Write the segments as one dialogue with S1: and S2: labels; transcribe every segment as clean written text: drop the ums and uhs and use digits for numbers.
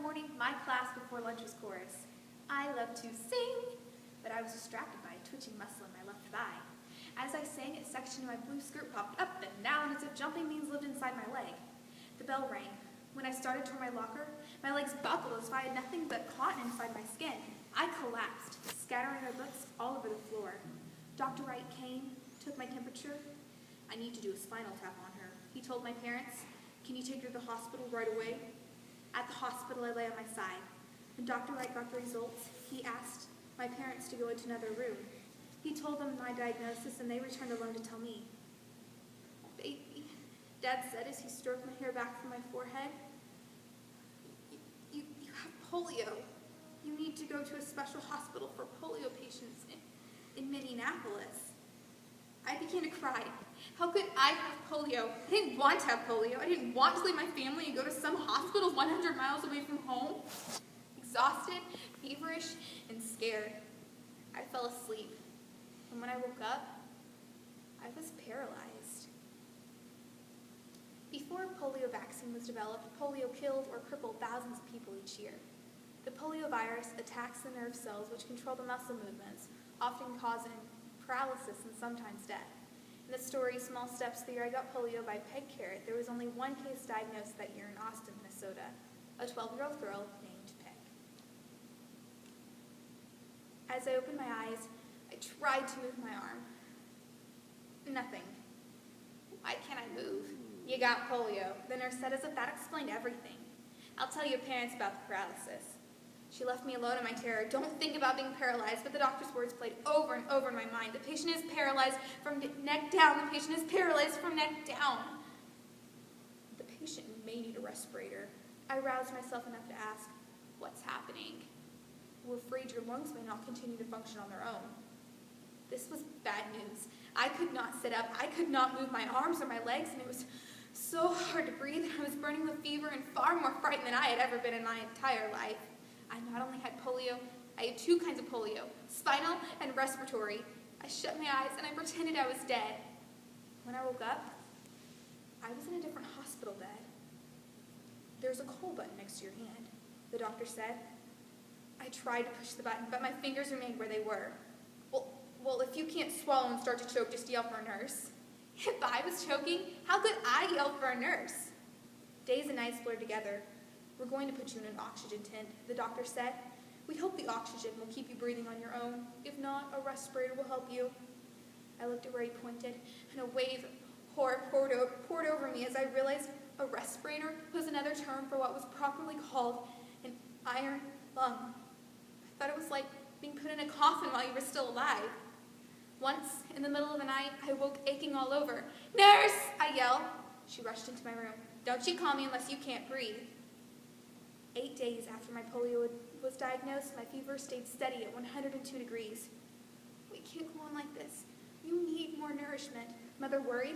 S1: morning, my class before lunch was chorus. I love to sing, but I was distracted by a twitching muscle in my left thigh. As I sang, a section of my blue skirt popped up and down as if jumping beans lived inside my leg. The bell rang. When I started toward my locker, my legs buckled as if I had nothing but cotton inside my skin. I collapsed, scattering my books all over the floor. Dr. Wright came, took my temperature. I need to do a spinal tap on her. He told my parents, "Can you take her to the hospital right away?" At the hospital, I lay on my side. When Dr. Wright got the results, he asked my parents to go into another room. He told them my diagnosis, and they returned alone to tell me. "Baby," Dad said as he stroked my hair back from my forehead, you have polio. You need to go to a special hospital for polio patients in Minneapolis." I began to cry. How could I have polio? I didn't want to have polio. I didn't want to leave my family and go to some hospital 100 miles away from home. Exhausted, feverish, and scared, I fell asleep. And when I woke up, I was paralyzed. Before a polio vaccine was developed, polio killed or crippled thousands of people each year. The polio virus attacks the nerve cells which control the muscle movements, often causing paralysis and sometimes death. In the story, Small Steps, the year I got polio by Peg Carrot, there was only one case diagnosed that year in Austin, Minnesota, a 12-year-old girl named Peg. As I opened my eyes, I tried to move my arm. Nothing. "Why can't I move?" "You got polio," the nurse said as if that explained everything. "I'll tell your parents about the paralysis." She left me alone in my terror. Don't think about being paralyzed, but the doctor's words played over and over in my mind. The patient is paralyzed from neck down. The patient is paralyzed from neck down. The patient may need a respirator. I roused myself enough to ask, "What's happening?" "We're afraid your lungs may not continue to function on their own." This was bad news. I could not sit up. I could not move my arms or my legs, and it was so hard to breathe. I was burning with fever and far more frightened than I had ever been in my entire life. I not only had polio, I had two kinds of polio, spinal and respiratory. I shut my eyes and I pretended I was dead. When I woke up, I was in a different hospital bed. "There's a call button next to your hand," the doctor said. I tried to push the button, but my fingers remained where they were. Well, if you can't swallow and start to choke, just yell for a nurse." If I was choking, how could I yell for a nurse? Days and nights blurred together. "We're going to put you in an oxygen tent," the doctor said. "We hope the oxygen will keep you breathing on your own. If not, a respirator will help you." I looked at where he pointed, and a wave of horror poured over me as I realized a respirator was another term for what was properly called an iron lung. I thought it was like being put in a coffin while you were still alive. Once, in the middle of the night, I woke aching all over. "Nurse!" I yelled. She rushed into my room. "Don't you call me unless you can't breathe." 8 days after my polio was diagnosed, my fever stayed steady at 102 degrees. "We can't go on like this. You need more nourishment," Mother worried.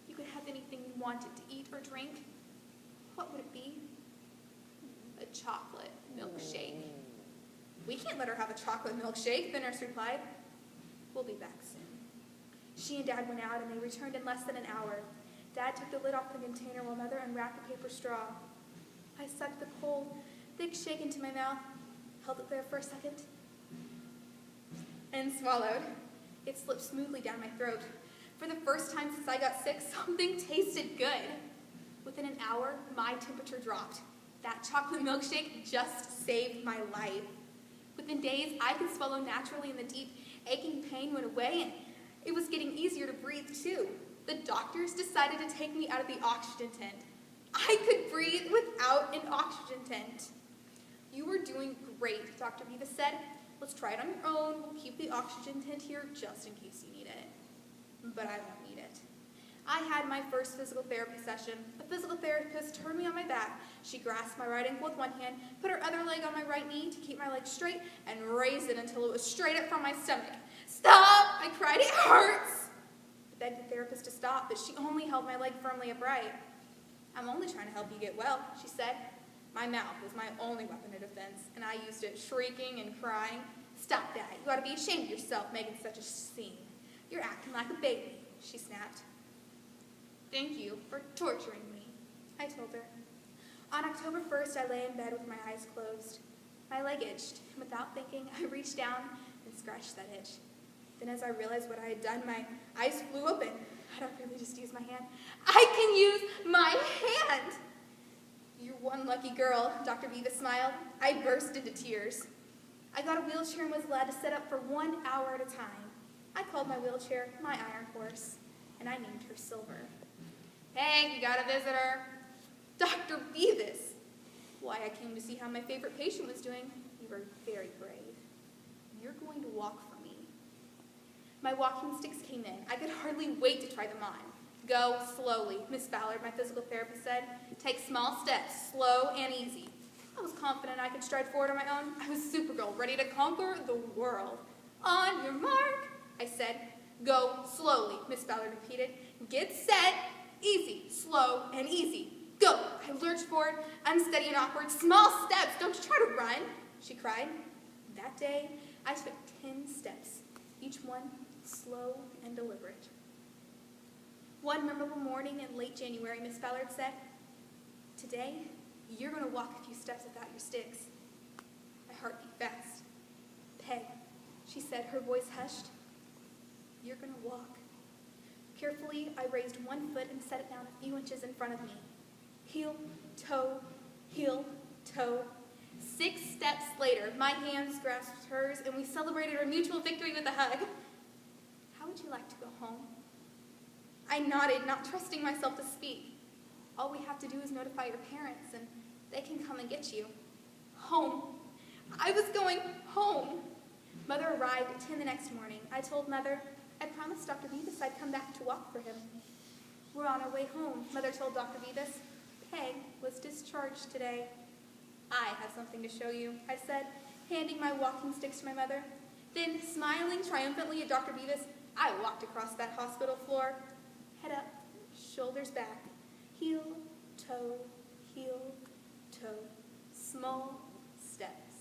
S1: "You could have anything you wanted to eat or drink." "What would it be?" "A chocolate milkshake." "We can't let her have a chocolate milkshake," the nurse replied. "We'll be back soon." She and Dad went out, and they returned in less than an hour. Dad took the lid off the container while Mother unwrapped a paper straw. I sucked the cold, thick shake into my mouth, held it there for a second, and swallowed. It slipped smoothly down my throat. For the first time since I got sick, something tasted good. Within an hour, my temperature dropped. That chocolate milkshake just saved my life. Within days, I could swallow naturally, and the deep, aching pain went away, and it was getting easier to breathe, too. The doctors decided to take me out of the oxygen tent. I could breathe without an oxygen tent. "You are doing great," Dr. Viva said. "Let's try it on your own. We'll keep the oxygen tent here just in case you need it." But I won't need it. I had my first physical therapy session. The physical therapist turned me on my back. She grasped my right ankle with one hand, put her other leg on my right knee to keep my leg straight, and raised it until it was straight up from my stomach. "Stop!" I cried. "It hurts!" I begged the therapist to stop, but she only held my leg firmly upright. "I'm only trying to help you get well," she said. My mouth was my only weapon of defense, and I used it, shrieking and crying. "Stop that. You ought to be ashamed of yourself making such a scene. You're acting like a baby," she snapped. "Thank you for torturing me," I told her. On October 1st, I lay in bed with my eyes closed. My leg itched, and without thinking, I reached down and scratched that itch. Then as I realized what I had done, my eyes flew open. I don't really just use my hand. I can use my hand! You're one lucky girl, Dr. Beavis smiled. I burst into tears. I got a wheelchair and was allowed to set up for 1 hour at a time. I called my wheelchair my Iron Horse, and I named her Silver. Hey, you got a visitor. Dr. Beavis. Why, I came to see how my favorite patient was doing. You were very brave. You're going to walk for me. My walking sticks came in. I could hardly wait to try them on. Go slowly, Miss Ballard, my physical therapist said. Take small steps, slow and easy. I was confident I could stride forward on my own. I was Supergirl, ready to conquer the world. On your mark, I said. Go slowly, Miss Ballard repeated. Get set, easy, slow, and easy. Go! I lurched forward, unsteady and awkward. Small steps, don't you try to run, she cried. That day, I took 10 steps, each one slow and deliberate. One memorable morning in late January, Miss Ballard said, today, you're going to walk a few steps without your sticks. My heart beat fast. Peg, she said, her voice hushed. You're going to walk. Carefully, I raised one foot and set it down a few inches in front of me. Heel, toe, 6 steps later, my hands grasped hers, and we celebrated our mutual victory with a hug. How would you like to go home? I nodded, not trusting myself to speak. All we have to do is notify your parents, and they can come and get you. Home. I was going home. Mother arrived at 10 the next morning. I told Mother I promised Dr. Beavis I'd come back to walk for him. We're on our way home, Mother told Dr. Beavis. Peg was discharged today. I have something to show you, I said, handing my walking sticks to my mother. Then, smiling triumphantly at Dr. Beavis, I walked across that hospital floor. Head up, shoulders back, heel, toe, small steps.